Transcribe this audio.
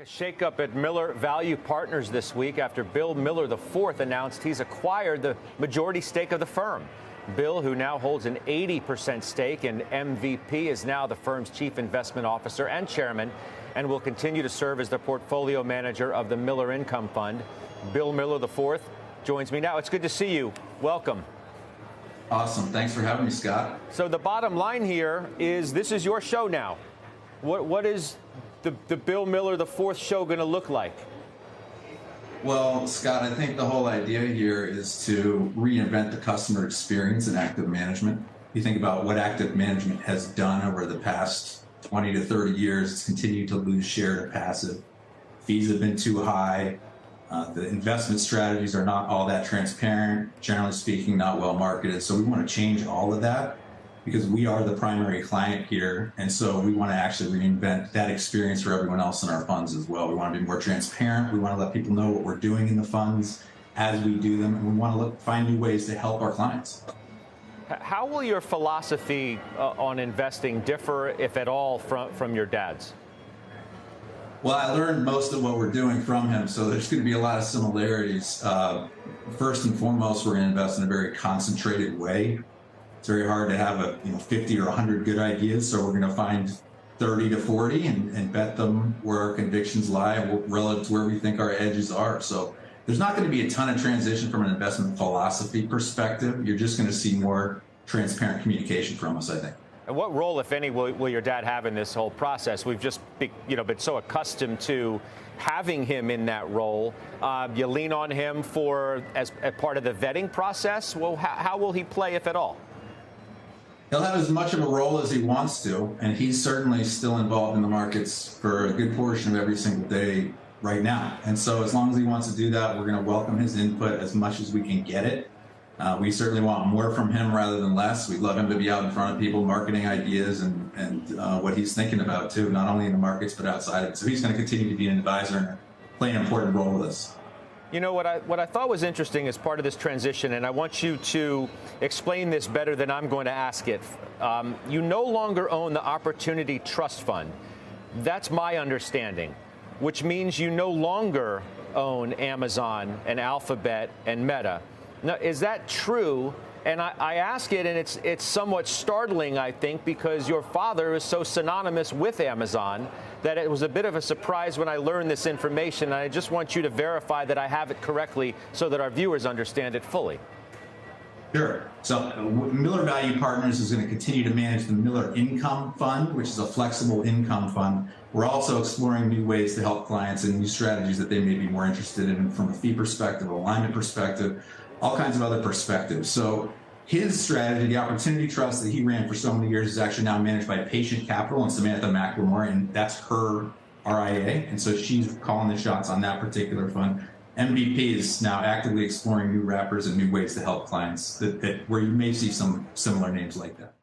A shakeup at Miller Value Partners this week after Bill Miller IV announced he's acquired the majority stake of the firm. Bill, who now holds an 80% stake in MVP, is now the firm's chief investment officer and chairman and will continue to serve as the portfolio manager of the Miller Income Fund. Bill Miller IV joins me now. It's good to see you. Welcome. Awesome. Thanks for having me, Scott. So the bottom line here is this is your show now. What is the Bill Miller IV show going to look like? Well, Scott, I think the whole idea here is to reinvent the customer experience in active management. You think about what active management has done over the past 20 to 30 years. It's continued to lose share to passive. Fees have been too high. The investment strategies are not all that transparent, generally speaking, not well marketed. So we want to change all of that because we are the primary client here. And so we want to actually reinvent that experience for everyone else in our funds as well. We want to be more transparent. We want to let people know what we're doing in the funds as we do them. And we want to find new ways to help our clients. How will your philosophy on investing differ, if at all, from your dad's? Well, I learned most of what we're doing from him, so there's going to be a lot of similarities. First and foremost, we're going to invest in a very concentrated way. It's very hard to have 50 or 100 good ideas, so we're going to find 30 to 40 and bet them where our convictions lie relative to where we think our edges are. So there's not going to be a ton of transition from an investment philosophy perspective. You're just going to see more transparent communication from us, I think. And what role, if any, will your dad have in this whole process? We've just been so accustomed to having him in that role. You lean on him as part of the vetting process. Well, how will he play, if at all? He'll have as much of a role as he wants to, and he's certainly still involved in the markets for a good portion of every single day right now. And so as long as he wants to do that, we're going to welcome his input as much as we can get it. We certainly want more from him rather than less. We'd love him to be out in front of people marketing ideas and what he's thinking about, too, not only in the markets but outside of it. So he's going to continue to be an advisor and play an important role with us. You know, what I thought was interesting as part of this transition, and I want you to explain this better than I'm going to ask it. You no longer own the Opportunity Trust Fund. That's my understanding, which means you no longer own Amazon and Alphabet and Meta. Now, is that true? And I ask it, and it's somewhat startling, I think, because your father is so synonymous with Amazon that it was a bit of a surprise when I learned this information. And I just want you to verify that I have it correctly so that our viewers understand it fully. Sure. So Miller Value Partners is going to continue to manage the Miller Income Fund, which is a flexible income fund. We're also exploring new ways to help clients and new strategies that they may be more interested in from a fee perspective, alignment perspective, all kinds of other perspectives. So his strategy, the Opportunity Trust that he ran for so many years, is actually now managed by Patient Capital and Samantha McLemore, and that's her RIA. And so she's calling the shots on that particular fund. MVP is now actively exploring new wrappers and new ways to help clients where you may see some similar names like that.